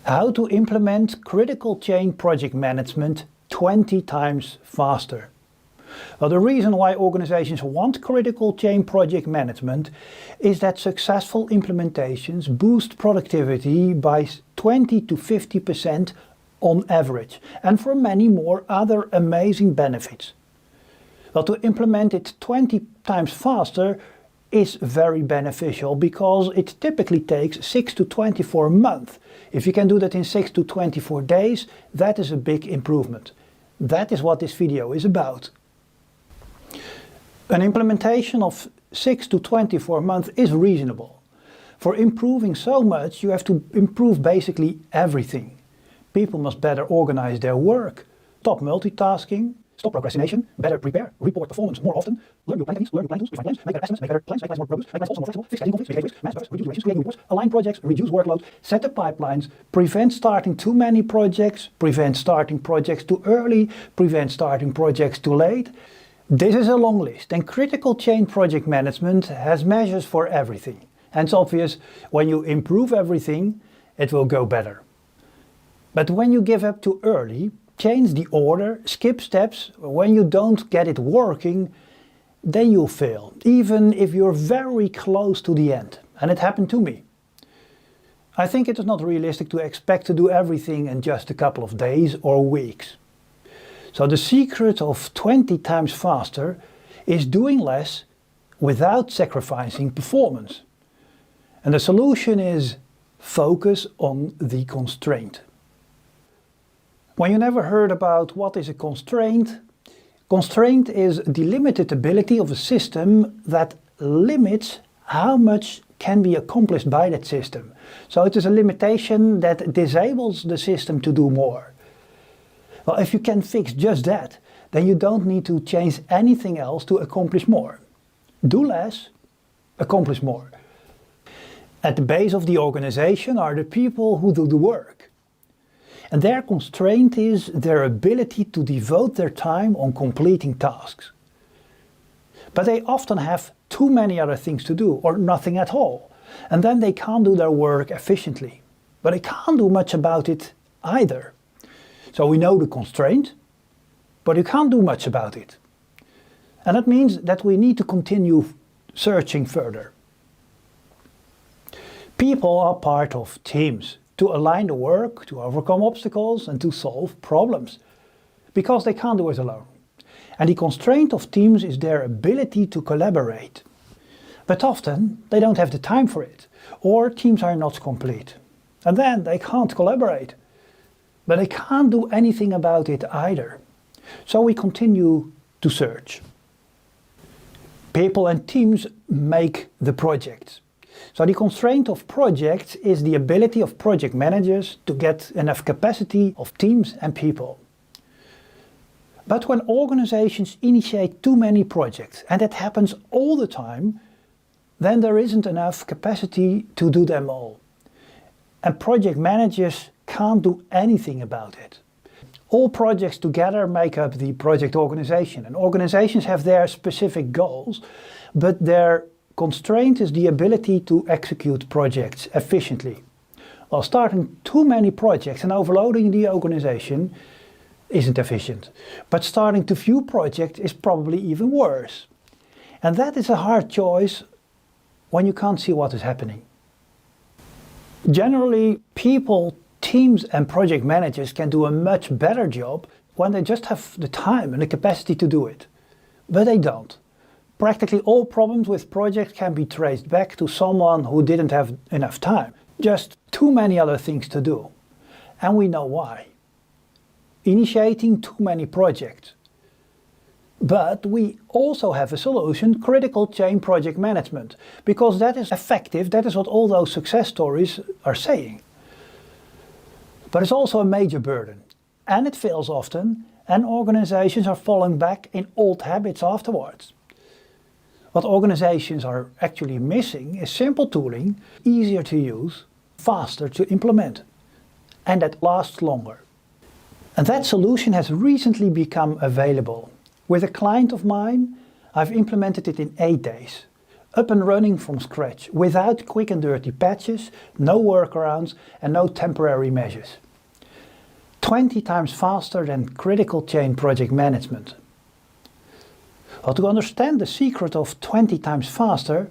How to implement critical chain project management 20 times faster. Well, the reason why organizations want critical chain project management is that successful implementations boost productivity by 20 to 50% on average, and for many more other amazing benefits. Well, to implement it 20 times faster is very beneficial because it typically takes 6 to 24 months. If you can do that in 6 to 24 days, that is a big improvement. That is what this video is about. An implementation of 6 to 24 months is reasonable. For improving so much, you have to improve basically everything. People must better organize their work, stop multitasking, stop procrastination, better prepare, report performance more often, learn new planning, learn new planning tools, refine plans, make better estimates, make better plans, make plans more robust, make plans also more flexible, fix casing conflicts, mitigate risks, manage risks, reduce durations, create new reports, align projects, reduce workload, set up pipelines, prevent starting too many projects, prevent starting projects too early, prevent starting projects too late. This is a long list, and critical chain project management has measures for everything. And it's obvious, when you improve everything, it will go better. But when you give up too early, change the order, skip steps, when you don't get it working, then you'll fail, even if you're very close to the end. And it happened to me. I think it is not realistic to expect to do everything in just a couple of days or weeks. So the secret of 20 times faster is doing less without sacrificing performance. And the solution is focus on the constraint. When you never heard about what is a constraint, constraint is the limited ability of a system that limits how much can be accomplished by that system. So it is a limitation that disables the system to do more. Well, if you can fix just that, then you don't need to change anything else to accomplish more. Do less, accomplish more. At the base of the organization are the people who do the work. And their constraint is their ability to devote their time on completing tasks. But they often have too many other things to do, or nothing at all. And then they can't do their work efficiently. But they can't do much about it either. So we know the constraint, but you can't do much about it. And that means that we need to continue searching further. People are part of teams to align the work, to overcome obstacles and to solve problems, because they can't do it alone. And the constraint of teams is their ability to collaborate. But often they don't have the time for it, or teams are not complete. And then they can't collaborate. But they can't do anything about it either. So we continue to search. People and teams make the project. So the constraint of projects is the ability of project managers to get enough capacity of teams and people. But when organizations initiate too many projects, and that happens all the time, then there isn't enough capacity to do them all. And project managers can't do anything about it. All projects together make up the project organization, and organizations have their specific goals, but their constraint is the ability to execute projects efficiently. While starting too many projects and overloading the organization isn't efficient, but starting too few projects is probably even worse. And that is a hard choice when you can't see what is happening. Generally, people, teams and project managers can do a much better job when they just have the time and the capacity to do it. But they don't. Practically all problems with projects can be traced back to someone who didn't have enough time. Just too many other things to do. And we know why. Initiating too many projects. But we also have a solution, critical chain project management, because that is effective, that is what all those success stories are saying. But it's also a major burden, and it fails often, and organizations are falling back in old habits afterwards. What organizations are actually missing is simple tooling, easier to use, faster to implement, and that lasts longer. And that solution has recently become available. With a client of mine, I've implemented it in 8 days. up and running from scratch, without quick and dirty patches, no workarounds and no temporary measures. 20 times faster than critical chain project management. Well, to understand the secret of 20 times faster,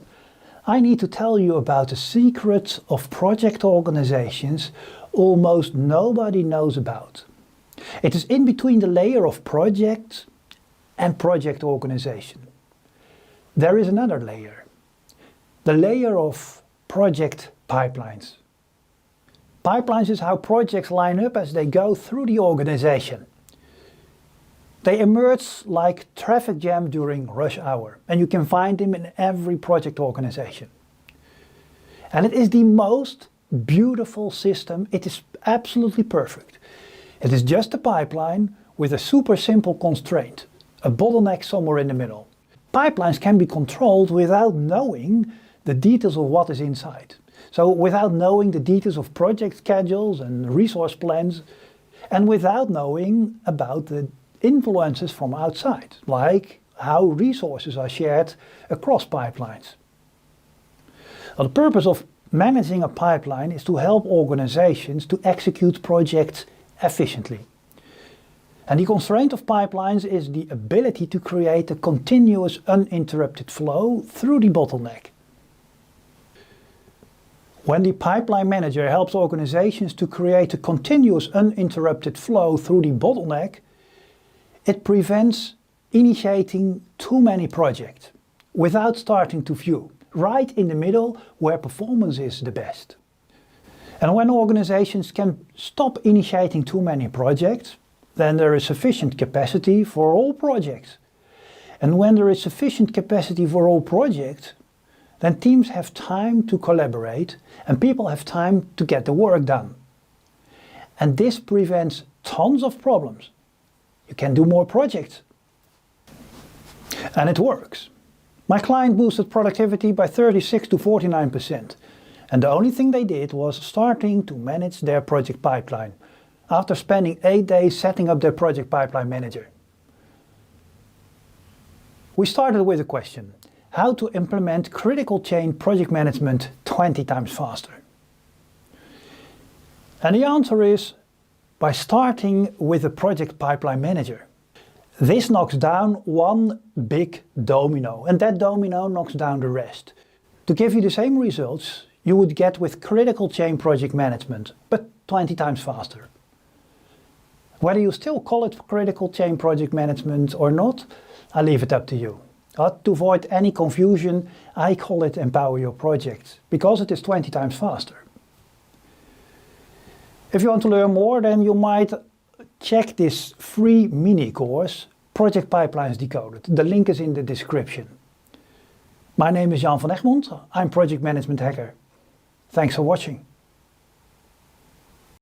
I need to tell you about the secret of project organizations almost nobody knows about. It is in between the layer of project and project organization. There is another layer, the layer of project pipelines. Pipelines is how projects line up as they go through the organization. They emerge like traffic jam during rush hour, and you can find them in every project organization. And it is the most beautiful system. It is absolutely perfect. It is just a pipeline with a super simple constraint, a bottleneck somewhere in the middle. Pipelines can be controlled without knowing the details of what is inside. So without knowing the details of project schedules and resource plans, and without knowing about the influences from outside, like how resources are shared across pipelines. Well, the purpose of managing a pipeline is to help organizations to execute projects efficiently. And the constraint of pipelines is the ability to create a continuous uninterrupted flow through the bottleneck. When the pipeline manager helps organizations to create a continuous uninterrupted flow through the bottleneck, it prevents initiating too many projects without starting to view, right in the middle where performance is the best. And when organizations can stop initiating too many projects, then there is sufficient capacity for all projects. And when there is sufficient capacity for all projects, then teams have time to collaborate and people have time to get the work done. And this prevents tons of problems. You can do more projects. And it works. My client boosted productivity by 36 to 49%. And the only thing they did was starting to manage their project pipeline after spending 8 days setting up their project pipeline manager. We started with a question: how to implement critical chain project management 20 times faster? And the answer is by starting with a project pipeline manager. This knocks down one big domino, and that domino knocks down the rest, to give you the same results you would get with critical chain project management, but 20 times faster. Whether you still call it critical chain project management or not, I leave it up to you. To avoid any confusion, I call it Empower Your Projects, because it is 20 times faster. If you want to learn more, then you might check this free mini course, Project Pipelines Decoded. The link is in the description. My name is Jan van Egmond. I'm Project Management Hacker. Thanks for watching.